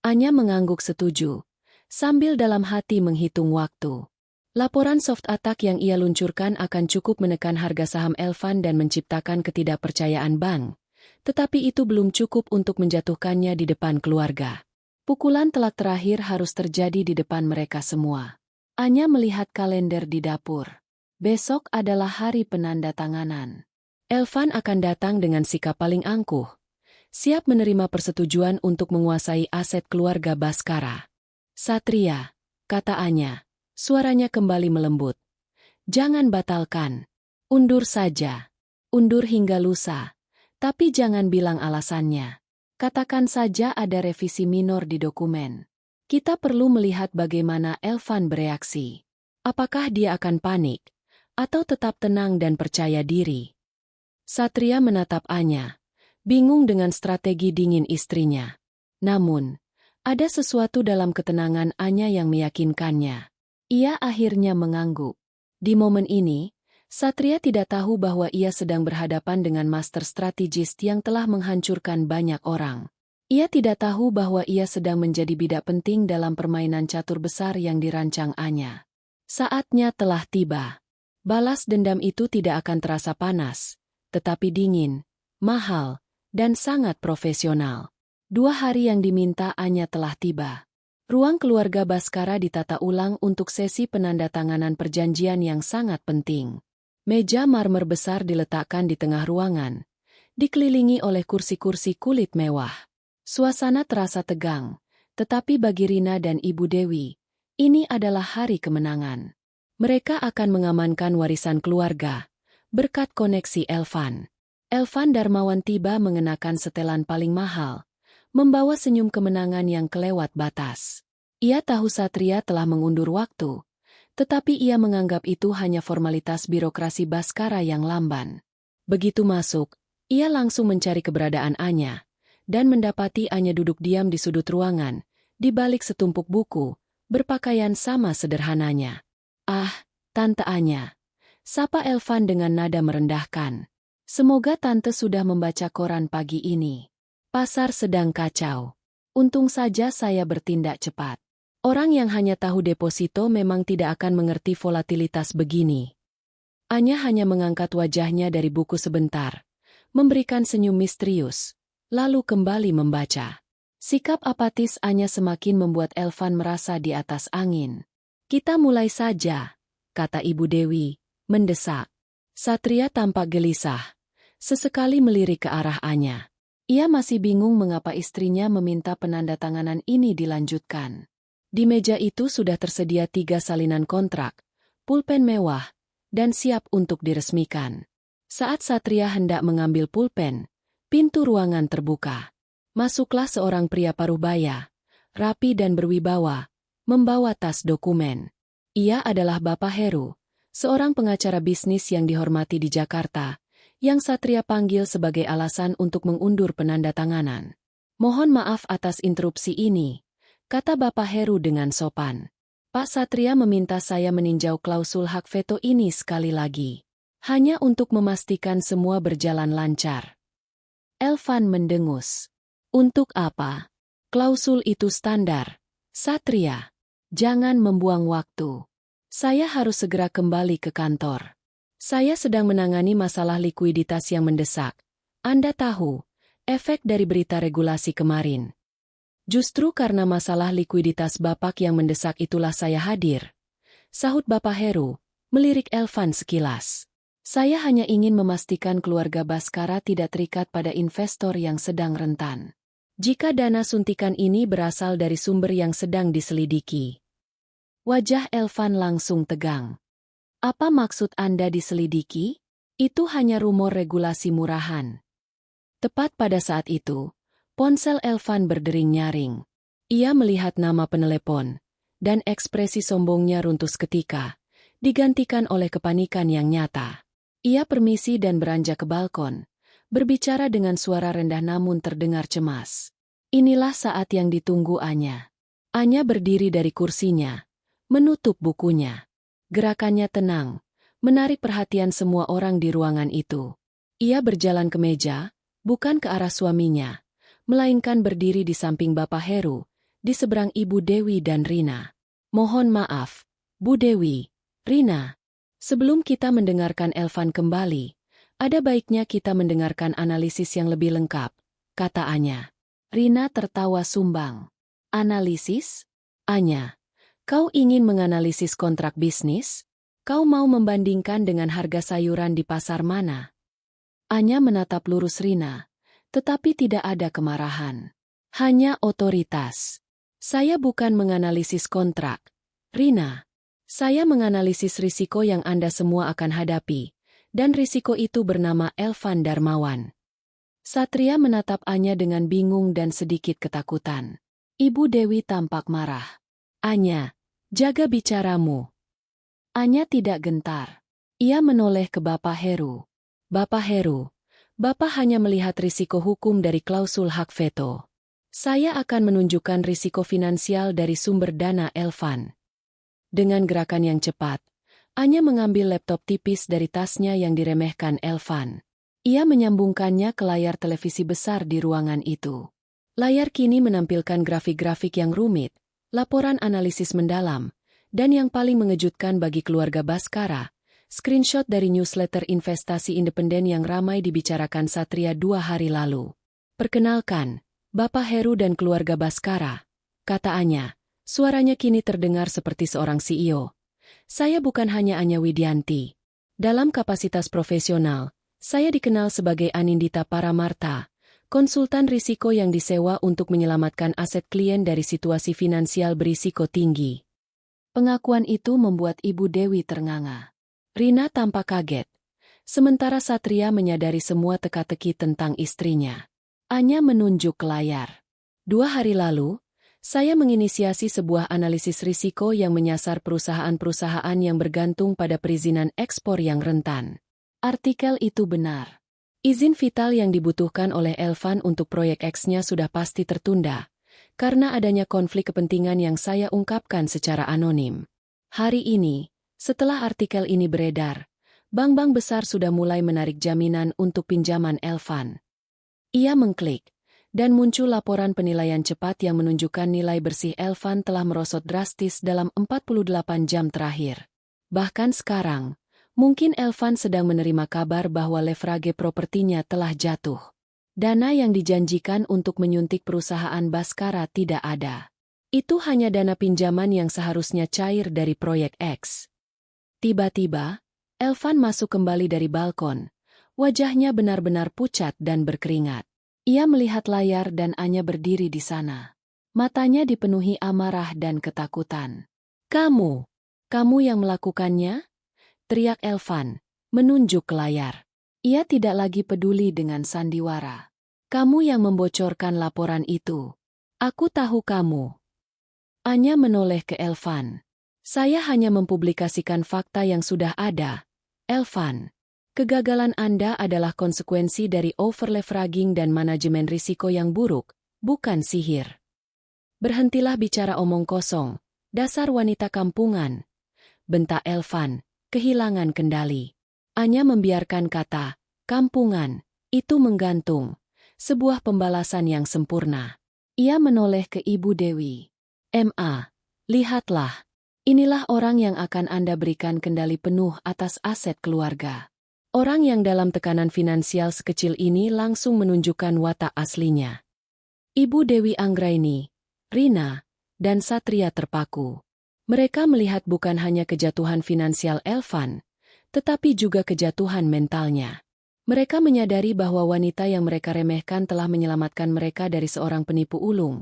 Anya mengangguk setuju, sambil dalam hati menghitung waktu. Laporan soft attack yang ia luncurkan akan cukup menekan harga saham Elvan dan menciptakan ketidakpercayaan bank. Tetapi itu belum cukup untuk menjatuhkannya di depan keluarga. Pukulan telak terakhir harus terjadi di depan mereka semua. Anya melihat kalender di dapur. Besok adalah hari penandatanganan. Elvan akan datang dengan sikap paling angkuh, siap menerima persetujuan untuk menguasai aset keluarga Baskara. Satria, kata Anya, suaranya kembali melembut. Jangan batalkan. Undur saja. Undur hingga lusa. Tapi jangan bilang alasannya. Katakan saja ada revisi minor di dokumen. Kita perlu melihat bagaimana Elvan bereaksi. Apakah dia akan panik, atau tetap tenang dan percaya diri? Satria menatap Anya, bingung dengan strategi dingin istrinya. Namun, ada sesuatu dalam ketenangan Anya yang meyakinkannya. Ia akhirnya mengangguk. Di momen ini, Satria tidak tahu bahwa ia sedang berhadapan dengan master strategis yang telah menghancurkan banyak orang. Ia tidak tahu bahwa ia sedang menjadi bidak penting dalam permainan catur besar yang dirancang Anya. Saatnya telah tiba. Balas dendam itu tidak akan terasa panas, tetapi dingin, mahal, dan sangat profesional. 2 hari yang diminta Anya telah tiba. Ruang keluarga Baskara ditata ulang untuk sesi penandatanganan perjanjian yang sangat penting. Meja marmer besar diletakkan di tengah ruangan, dikelilingi oleh kursi-kursi kulit mewah. Suasana terasa tegang, tetapi bagi Rina dan Ibu Dewi, ini adalah hari kemenangan. Mereka akan mengamankan warisan keluarga, berkat koneksi Elvan. Elvan Darmawan tiba mengenakan setelan paling mahal, membawa senyum kemenangan yang kelewat batas. Ia tahu Satria telah mengundur waktu, tetapi ia menganggap itu hanya formalitas birokrasi Baskara yang lamban. Begitu masuk, ia langsung mencari keberadaan Anya, dan mendapati Anya duduk diam di sudut ruangan, di balik setumpuk buku, berpakaian sama sederhananya. Ah, Tante Anya, sapa Elvan dengan nada merendahkan. Semoga Tante sudah membaca koran pagi ini. Pasar sedang kacau. Untung saja saya bertindak cepat. Orang yang hanya tahu deposito memang tidak akan mengerti volatilitas begini. Anya hanya mengangkat wajahnya dari buku sebentar, memberikan senyum misterius, lalu kembali membaca. Sikap apatis Anya semakin membuat Elvan merasa di atas angin. Kita mulai saja, kata Ibu Dewi, mendesak. Satria tampak gelisah, sesekali melirik ke arah Anya. Ia masih bingung mengapa istrinya meminta penandatanganan ini dilanjutkan. Di meja itu sudah tersedia 3 salinan kontrak, pulpen mewah, dan siap untuk diresmikan. Saat Satria hendak mengambil pulpen, pintu ruangan terbuka. Masuklah seorang pria paruhbaya, rapi dan berwibawa, membawa tas dokumen. Ia adalah Bapak Heru, seorang pengacara bisnis yang dihormati di Jakarta, yang Satria panggil sebagai alasan untuk mengundur penandatanganan. Mohon maaf atas interupsi ini, kata Bapak Heru dengan sopan. Pak Satria meminta saya meninjau klausul hak veto ini sekali lagi. Hanya untuk memastikan semua berjalan lancar. Elvan mendengus. Untuk apa? Klausul itu standar. Satria, jangan membuang waktu. Saya harus segera kembali ke kantor. Saya sedang menangani masalah likuiditas yang mendesak. Anda tahu, efek dari berita regulasi kemarin. Justru karena masalah likuiditas Bapak yang mendesak itulah saya hadir, sahut Bapak Heru, melirik Elvan sekilas. Saya hanya ingin memastikan keluarga Baskara tidak terikat pada investor yang sedang rentan. Jika dana suntikan ini berasal dari sumber yang sedang diselidiki. Wajah Elvan langsung tegang. Apa maksud Anda diselidiki? Itu hanya rumor regulasi murahan. Tepat pada saat itu, ponsel Elvan berdering nyaring. Ia melihat nama penelepon, dan ekspresi sombongnya runtuh seketika, digantikan oleh kepanikan yang nyata. Ia permisi dan beranjak ke balkon, berbicara dengan suara rendah namun terdengar cemas. Inilah saat yang ditunggu Anya. Anya berdiri dari kursinya, menutup bukunya. Gerakannya tenang, menarik perhatian semua orang di ruangan itu. Ia berjalan ke meja, bukan ke arah suaminya, melainkan berdiri di samping Bapak Heru, di seberang Ibu Dewi dan Rina. Mohon maaf, Bu Dewi, Rina. Sebelum kita mendengarkan Elvan kembali, ada baiknya kita mendengarkan analisis yang lebih lengkap, kata Anya. Rina tertawa sumbang. Analisis? Anya, kau ingin menganalisis kontrak bisnis? Kau mau membandingkan dengan harga sayuran di pasar mana? Anya menatap lurus Rina, tetapi tidak ada kemarahan. Hanya otoritas. Saya bukan menganalisis kontrak, Rina. Saya menganalisis risiko yang Anda semua akan hadapi, dan risiko itu bernama Elvan Darmawan. Satria menatap Anya dengan bingung dan sedikit ketakutan. Ibu Dewi tampak marah. Anya, jaga bicaramu. Anya tidak gentar. Ia menoleh ke Bapak Heru. Bapak Heru, Bapak hanya melihat risiko hukum dari klausul hak veto. Saya akan menunjukkan risiko finansial dari sumber dana Elvan. Dengan gerakan yang cepat, Anya mengambil laptop tipis dari tasnya yang diremehkan Elvan. Ia menyambungkannya ke layar televisi besar di ruangan itu. Layar kini menampilkan grafik-grafik yang rumit, laporan analisis mendalam, dan yang paling mengejutkan bagi keluarga Baskara, screenshot dari newsletter investasi independen yang ramai dibicarakan Satria 2 hari lalu. Perkenalkan, Bapak Heru dan keluarga Baskara, kata Anya. Suaranya kini terdengar seperti seorang CEO. Saya bukan hanya Anya Widianti. Dalam kapasitas profesional, saya dikenal sebagai Anindita Paramarta, konsultan risiko yang disewa untuk menyelamatkan aset klien dari situasi finansial berisiko tinggi. Pengakuan itu membuat Ibu Dewi ternganga. Rina tampak kaget, sementara Satria menyadari semua teka-teki tentang istrinya. Anya menunjuk ke layar. 2 hari lalu, saya menginisiasi sebuah analisis risiko yang menyasar perusahaan-perusahaan yang bergantung pada perizinan ekspor yang rentan. Artikel itu benar. Izin vital yang dibutuhkan oleh Elvan untuk proyek X-nya sudah pasti tertunda, karena adanya konflik kepentingan yang saya ungkapkan secara anonim. Hari ini, setelah artikel ini beredar, bank-bank besar sudah mulai menarik jaminan untuk pinjaman Elvan. Ia mengklik, dan muncul laporan penilaian cepat yang menunjukkan nilai bersih Elvan telah merosot drastis dalam 48 jam terakhir. Bahkan sekarang, mungkin Elvan sedang menerima kabar bahwa leverage propertinya telah jatuh. Dana yang dijanjikan untuk menyuntik perusahaan Baskara tidak ada. Itu hanya dana pinjaman yang seharusnya cair dari proyek X. Tiba-tiba, Elvan masuk kembali dari balkon. Wajahnya benar-benar pucat dan berkeringat. Ia melihat layar dan Anya berdiri di sana. Matanya dipenuhi amarah dan ketakutan. Kamu yang melakukannya? Teriak Elvan, menunjuk ke layar. Ia tidak lagi peduli dengan sandiwara. Kamu yang membocorkan laporan itu. Aku tahu kamu. Anya menoleh ke Elvan. Saya hanya mempublikasikan fakta yang sudah ada. Elvan, kegagalan Anda adalah konsekuensi dari overleveraging dan manajemen risiko yang buruk, bukan sihir. Berhentilah bicara omong kosong, dasar wanita kampungan. Bentak Elvan, kehilangan kendali. Anya membiarkan kata, kampungan, itu menggantung. Sebuah pembalasan yang sempurna. Ia menoleh ke Ibu Dewi. Lihatlah. Inilah orang yang akan Anda berikan kendali penuh atas aset keluarga. Orang yang dalam tekanan finansial sekecil ini langsung menunjukkan watak aslinya. Ibu Dewi Anggraini, Rina, dan Satria terpaku. Mereka melihat bukan hanya kejatuhan finansial Elvan, tetapi juga kejatuhan mentalnya. Mereka menyadari bahwa wanita yang mereka remehkan telah menyelamatkan mereka dari seorang penipu ulung,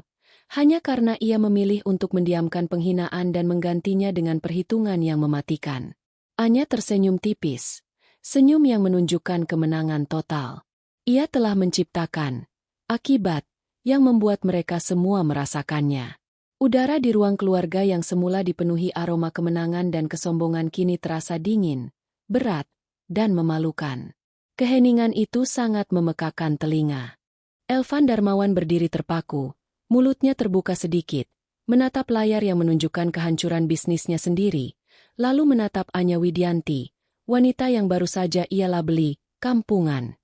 hanya karena ia memilih untuk mendiamkan penghinaan dan menggantinya dengan perhitungan yang mematikan. Anya tersenyum tipis, senyum yang menunjukkan kemenangan total. Ia telah menciptakan akibat yang membuat mereka semua merasakannya. Udara di ruang keluarga yang semula dipenuhi aroma kemenangan dan kesombongan kini terasa dingin, berat, dan memalukan. Keheningan itu sangat memekakan telinga. Elvan Darmawan berdiri terpaku, mulutnya terbuka sedikit, menatap layar yang menunjukkan kehancuran bisnisnya sendiri, lalu menatap Anya Widianti, wanita yang baru saja ia labeli kampungan.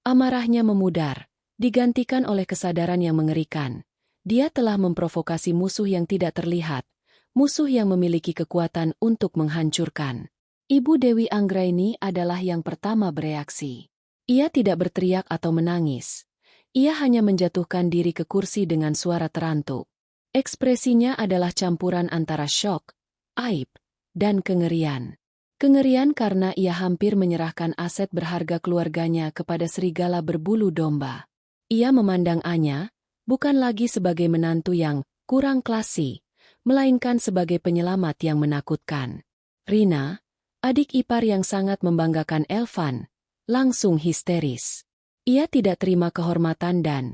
Amarahnya memudar, digantikan oleh kesadaran yang mengerikan. Dia telah memprovokasi musuh yang tidak terlihat, musuh yang memiliki kekuatan untuk menghancurkan. Ibu Dewi Anggraini adalah yang pertama bereaksi. Ia tidak berteriak atau menangis. Ia hanya menjatuhkan diri ke kursi dengan suara terantuk. Ekspresinya adalah campuran antara syok, aib, dan kengerian. Kengerian karena ia hampir menyerahkan aset berharga keluarganya kepada serigala berbulu domba. Ia memandang Anya, bukan lagi sebagai menantu yang kurang klasi, melainkan sebagai penyelamat yang menakutkan. Rina, adik ipar yang sangat membanggakan Elvan, langsung histeris. Ia tidak terima kehormatan dan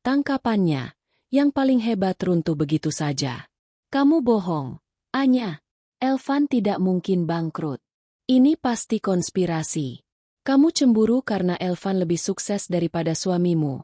tangkapannya, yang paling hebat runtuh begitu saja. Kamu bohong, Anya. Elvan tidak mungkin bangkrut. Ini pasti konspirasi. Kamu cemburu karena Elvan lebih sukses daripada suamimu.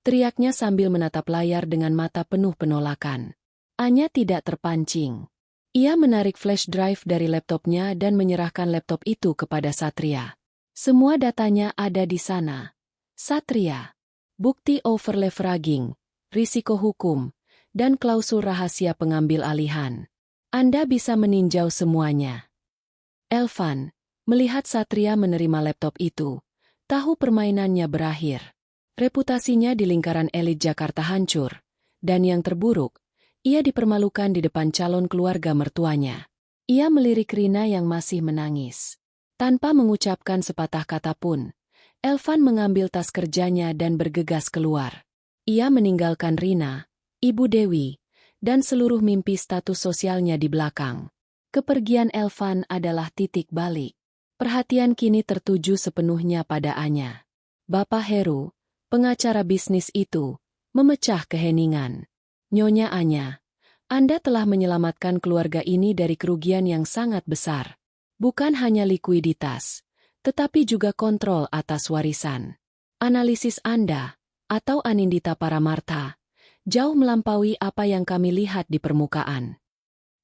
Teriaknya sambil menatap layar dengan mata penuh penolakan. Anya tidak terpancing. Ia menarik flash drive dari laptopnya dan menyerahkan laptop itu kepada Satria. Semua datanya ada di sana. Satria. Bukti overleveraging, risiko hukum, dan klausul rahasia pengambil alihan. Anda bisa meninjau semuanya. Elvan, melihat Satria menerima laptop itu, tahu permainannya berakhir. Reputasinya di lingkaran elit Jakarta hancur, dan yang terburuk, ia dipermalukan di depan calon keluarga mertuanya. Ia melirik Rina yang masih menangis. Tanpa mengucapkan sepatah kata pun, Elvan mengambil tas kerjanya dan bergegas keluar. Ia meninggalkan Rina, Ibu Dewi, dan seluruh mimpi status sosialnya di belakang. Kepergian Elvan adalah titik balik. Perhatian kini tertuju sepenuhnya pada Anya. Bapak Heru, pengacara bisnis itu, memecah keheningan. Nyonya Anya, Anda telah menyelamatkan keluarga ini dari kerugian yang sangat besar. Bukan hanya likuiditas, tetapi juga kontrol atas warisan. Analisis Anda, atau Anindita Paramartha, jauh melampaui apa yang kami lihat di permukaan.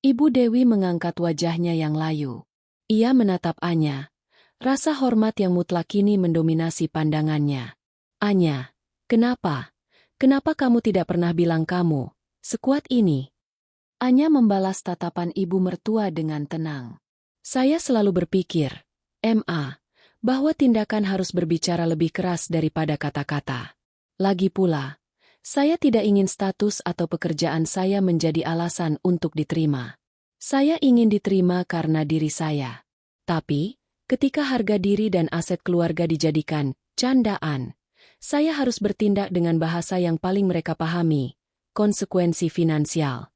Ibu Dewi mengangkat wajahnya yang layu. Ia menatap Anya. Rasa hormat yang mutlak kini mendominasi pandangannya. Anya, kenapa? Kenapa kamu tidak pernah bilang kamu sekuat ini? Anya membalas tatapan ibu mertua dengan tenang. Saya selalu berpikir, Ma, bahwa tindakan harus berbicara lebih keras daripada kata-kata. Lagi pula, saya tidak ingin status atau pekerjaan saya menjadi alasan untuk diterima. Saya ingin diterima karena diri saya. Tapi, ketika harga diri dan aset keluarga dijadikan candaan, saya harus bertindak dengan bahasa yang paling mereka pahami, konsekuensi finansial.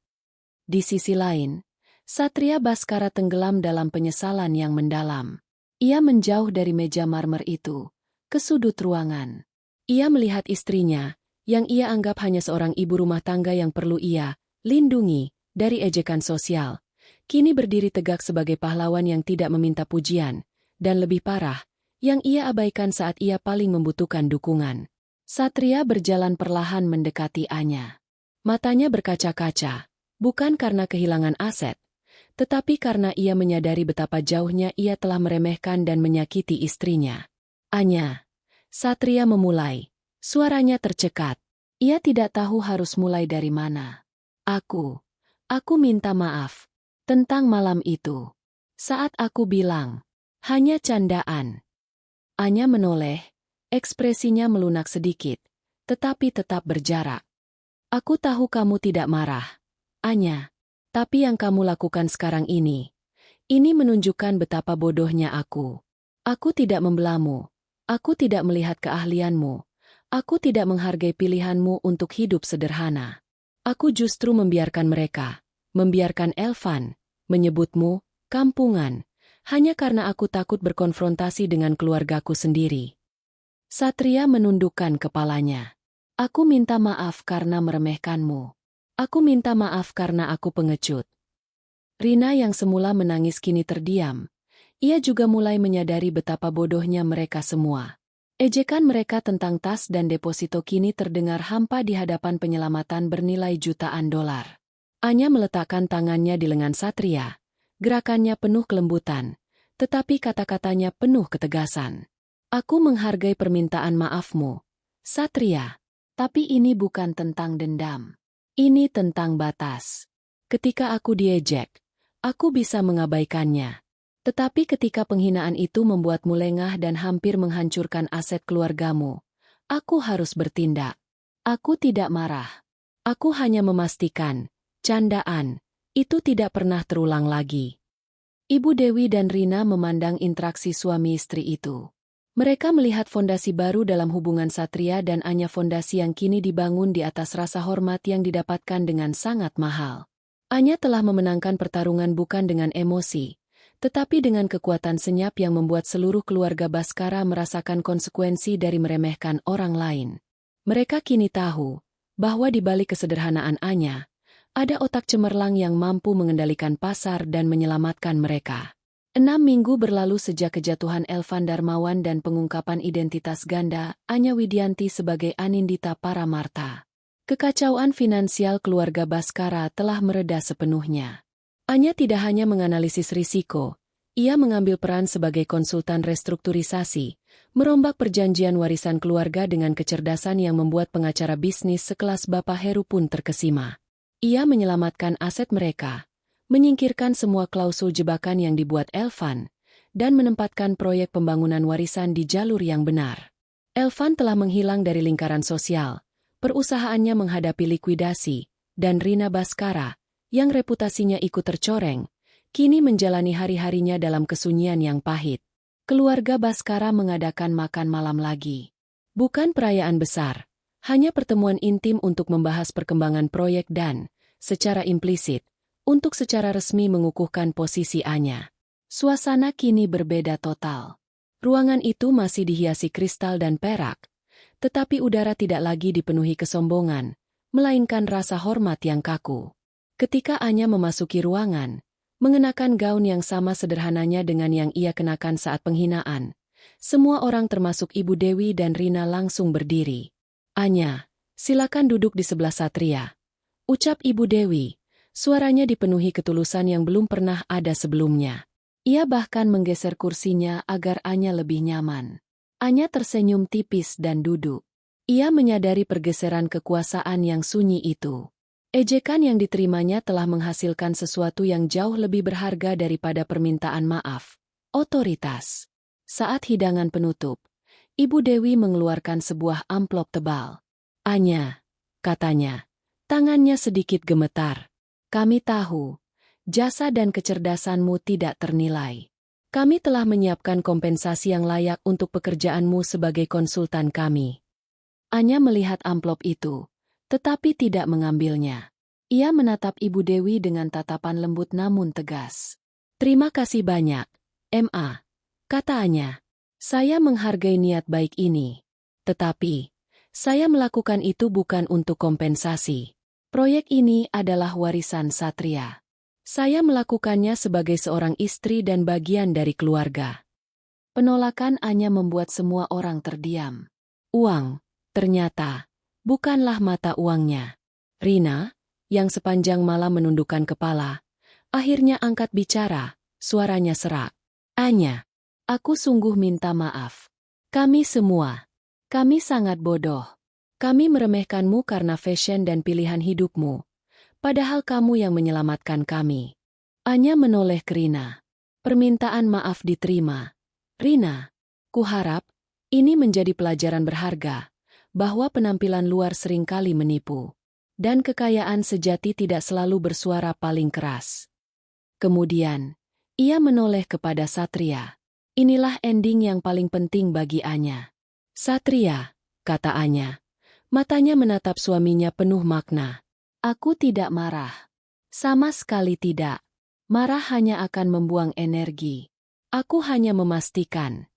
Di sisi lain, Satria Baskara tenggelam dalam penyesalan yang mendalam. Ia menjauh dari meja marmer itu, ke sudut ruangan. Ia melihat istrinya, yang ia anggap hanya seorang ibu rumah tangga yang perlu ia lindungi dari ejekan sosial, kini berdiri tegak sebagai pahlawan yang tidak meminta pujian, dan lebih parah, yang ia abaikan saat ia paling membutuhkan dukungan. Satria berjalan perlahan mendekati Anya. Matanya berkaca-kaca, bukan karena kehilangan aset, tetapi karena ia menyadari betapa jauhnya ia telah meremehkan dan menyakiti istrinya. Anya. Satria memulai. Suaranya tercekat. Ia tidak tahu harus mulai dari mana. Aku minta maaf. Tentang malam itu. Saat aku bilang, hanya candaan. Anya menoleh, ekspresinya melunak sedikit, tetapi tetap berjarak. Aku tahu kamu tidak marah, Anya. Tapi yang kamu lakukan sekarang ini menunjukkan betapa bodohnya aku. Aku tidak membelamu. Aku tidak melihat keahlianmu. Aku tidak menghargai pilihanmu untuk hidup sederhana. Aku justru membiarkan mereka, membiarkan Elvan, menyebutmu kampungan, hanya karena aku takut berkonfrontasi dengan keluargaku sendiri. Satria menundukkan kepalanya. Aku minta maaf karena meremehkanmu. Aku minta maaf karena aku pengecut. Rina yang semula menangis kini terdiam. Ia juga mulai menyadari betapa bodohnya mereka semua. Ejekan mereka tentang tas dan deposito kini terdengar hampa di hadapan penyelamatan bernilai jutaan dolar. Anya meletakkan tangannya di lengan Satria. Gerakannya penuh kelembutan, tetapi kata-katanya penuh ketegasan. Aku menghargai permintaan maafmu, Satria. Tapi ini bukan tentang dendam. Ini tentang batas. Ketika aku diejek, aku bisa mengabaikannya. Tetapi ketika penghinaan itu membuatmu lengah dan hampir menghancurkan aset keluargamu, aku harus bertindak. Aku tidak marah. Aku hanya memastikan, candaan, itu tidak pernah terulang lagi. Ibu Dewi dan Rina memandang interaksi suami istri itu. Mereka melihat fondasi baru dalam hubungan Satria dan Anya, fondasi yang kini dibangun di atas rasa hormat yang didapatkan dengan sangat mahal. Anya telah memenangkan pertarungan bukan dengan emosi, tetapi dengan kekuatan senyap yang membuat seluruh keluarga Baskara merasakan konsekuensi dari meremehkan orang lain. Mereka kini tahu bahwa di balik kesederhanaan Anya, ada otak cemerlang yang mampu mengendalikan pasar dan menyelamatkan mereka. 6 minggu berlalu sejak kejatuhan Elvan Darmawan dan pengungkapan identitas ganda Anya Widianti sebagai Anindita Paramarta. Kekacauan finansial keluarga Baskara telah mereda sepenuhnya. Anya tidak hanya menganalisis risiko, ia mengambil peran sebagai konsultan restrukturisasi, merombak perjanjian warisan keluarga dengan kecerdasan yang membuat pengacara bisnis sekelas Bapak Heru pun terkesima. Ia menyelamatkan aset mereka, menyingkirkan semua klausul jebakan yang dibuat Elvan, dan menempatkan proyek pembangunan warisan di jalur yang benar. Elvan telah menghilang dari lingkaran sosial, perusahaannya menghadapi likuidasi, dan Rina Baskara, yang reputasinya ikut tercoreng, kini menjalani hari-harinya dalam kesunyian yang pahit. Keluarga Baskara mengadakan makan malam lagi. Bukan perayaan besar, hanya pertemuan intim untuk membahas perkembangan proyek dan, secara implisit, untuk secara resmi mengukuhkan posisi Anya. Suasana kini berbeda total. Ruangan itu masih dihiasi kristal dan perak, tetapi udara tidak lagi dipenuhi kesombongan, melainkan rasa hormat yang kaku. Ketika Anya memasuki ruangan, mengenakan gaun yang sama sederhananya dengan yang ia kenakan saat penghinaan, semua orang termasuk Ibu Dewi dan Rina langsung berdiri. Anya, silakan duduk di sebelah Satria, ucap Ibu Dewi. Suaranya dipenuhi ketulusan yang belum pernah ada sebelumnya. Ia bahkan menggeser kursinya agar Anya lebih nyaman. Anya tersenyum tipis dan duduk. Ia menyadari pergeseran kekuasaan yang sunyi itu. Ejekan yang diterimanya telah menghasilkan sesuatu yang jauh lebih berharga daripada permintaan maaf. Otoritas. Saat hidangan penutup, Ibu Dewi mengeluarkan sebuah amplop tebal. Anya, katanya. Tangannya sedikit gemetar. Kami tahu, jasa dan kecerdasanmu tidak ternilai. Kami telah menyiapkan kompensasi yang layak untuk pekerjaanmu sebagai konsultan kami. Anya melihat amplop itu, tetapi tidak mengambilnya. Ia menatap Ibu Dewi dengan tatapan lembut namun tegas. Terima kasih banyak, Ma. Kata Anya. Saya menghargai niat baik ini. Tetapi, saya melakukan itu bukan untuk kompensasi. Proyek ini adalah warisan Satria. Saya melakukannya sebagai seorang istri dan bagian dari keluarga. Penolakan Anya membuat semua orang terdiam. Uang, ternyata, bukanlah mata uangnya. Rina, yang sepanjang malam menundukkan kepala, akhirnya angkat bicara, suaranya serak. Anya, aku sungguh minta maaf. Kami semua. Kami sangat bodoh. Kami meremehkanmu karena fashion dan pilihan hidupmu, padahal kamu yang menyelamatkan kami. Anya menoleh ke Rina. Permintaan maaf diterima. Rina, kuharap ini menjadi pelajaran berharga, bahwa penampilan luar seringkali menipu. Dan kekayaan sejati tidak selalu bersuara paling keras. Kemudian, ia menoleh kepada Satria. Inilah ending yang paling penting bagi Anya. Satria, kata Anya. Matanya menatap suaminya penuh makna. Aku tidak marah. Sama sekali tidak. Marah hanya akan membuang energi. Aku hanya memastikan.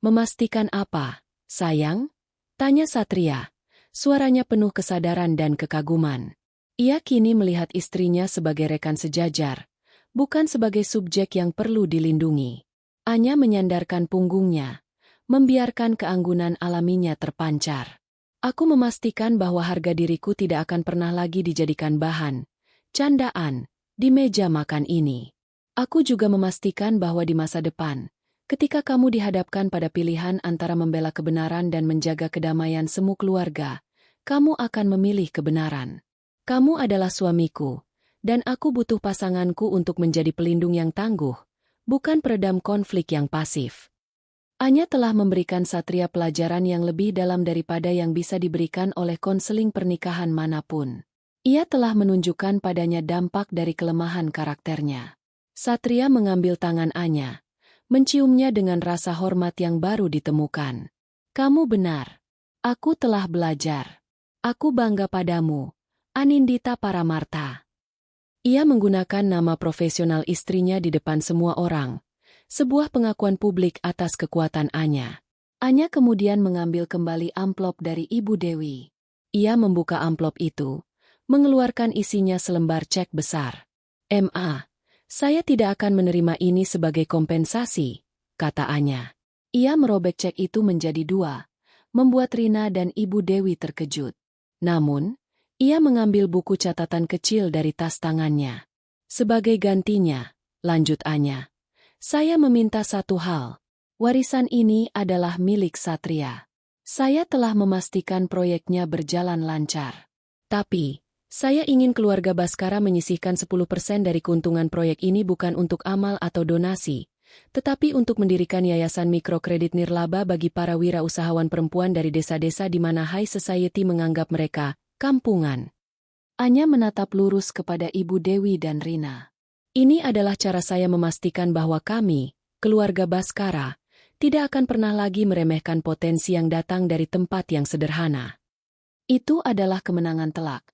Memastikan apa, sayang? Tanya Satria. Suaranya penuh kesadaran dan kekaguman. Ia kini melihat istrinya sebagai rekan sejajar, bukan sebagai subjek yang perlu dilindungi. Anya menyandarkan punggungnya, membiarkan keanggunan alaminya terpancar. Aku memastikan bahwa harga diriku tidak akan pernah lagi dijadikan bahan candaan di meja makan ini. Aku juga memastikan bahwa di masa depan, ketika kamu dihadapkan pada pilihan antara membela kebenaran dan menjaga kedamaian semu keluarga, kamu akan memilih kebenaran. Kamu adalah suamiku, dan aku butuh pasanganku untuk menjadi pelindung yang tangguh, bukan peredam konflik yang pasif. Anya telah memberikan Satria pelajaran yang lebih dalam daripada yang bisa diberikan oleh konseling pernikahan manapun. Ia telah menunjukkan padanya dampak dari kelemahan karakternya. Satria mengambil tangan Anya, menciumnya dengan rasa hormat yang baru ditemukan. Kamu benar. Aku telah belajar. Aku bangga padamu, Anindita Paramarta. Ia menggunakan nama profesional istrinya di depan semua orang. Sebuah pengakuan publik atas kekuatan Anya. Anya kemudian mengambil kembali amplop dari Ibu Dewi. Ia membuka amplop itu, mengeluarkan isinya selembar cek besar. Saya tidak akan menerima ini sebagai kompensasi, kata Anya. Ia merobek cek itu menjadi dua, membuat Rina dan Ibu Dewi terkejut. Namun, ia mengambil buku catatan kecil dari tas tangannya. Sebagai gantinya, lanjut Anya, saya meminta satu hal. Warisan ini adalah milik Satria. Saya telah memastikan proyeknya berjalan lancar. Tapi, saya ingin keluarga Baskara menyisihkan 10% dari keuntungan proyek ini bukan untuk amal atau donasi, tetapi untuk mendirikan yayasan mikrokredit nirlaba bagi para wirausahawan perempuan dari desa-desa di mana high society menganggap mereka kampungan. Anya menatap lurus kepada Ibu Dewi dan Rina. Ini adalah cara saya memastikan bahwa kami, keluarga Baskara, tidak akan pernah lagi meremehkan potensi yang datang dari tempat yang sederhana. Itu adalah kemenangan telak.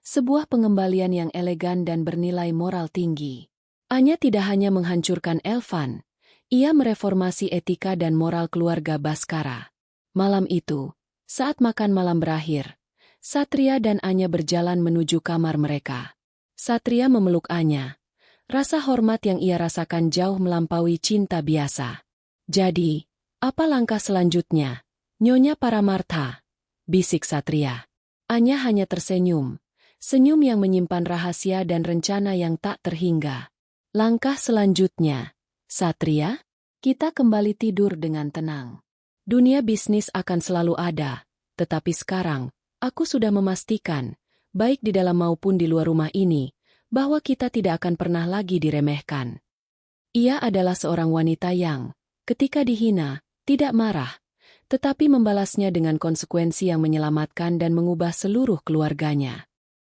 Sebuah pengembalian yang elegan dan bernilai moral tinggi. Anya tidak hanya menghancurkan Elvan, ia mereformasi etika dan moral keluarga Baskara. Malam itu, saat makan malam berakhir, Satria dan Anya berjalan menuju kamar mereka. Satria memeluk Anya. Rasa hormat yang ia rasakan jauh melampaui cinta biasa. Jadi, apa langkah selanjutnya, Nyonya Paramarta? Bisik Satria. Anya hanya tersenyum. Senyum yang menyimpan rahasia dan rencana yang tak terhingga. Langkah selanjutnya, Satria, kita kembali tidur dengan tenang. Dunia bisnis akan selalu ada, tetapi sekarang, aku sudah memastikan, baik di dalam maupun di luar rumah ini, bahwa kita tidak akan pernah lagi diremehkan. Ia adalah seorang wanita yang, ketika dihina, tidak marah, tetapi membalasnya dengan konsekuensi yang menyelamatkan dan mengubah seluruh keluarganya.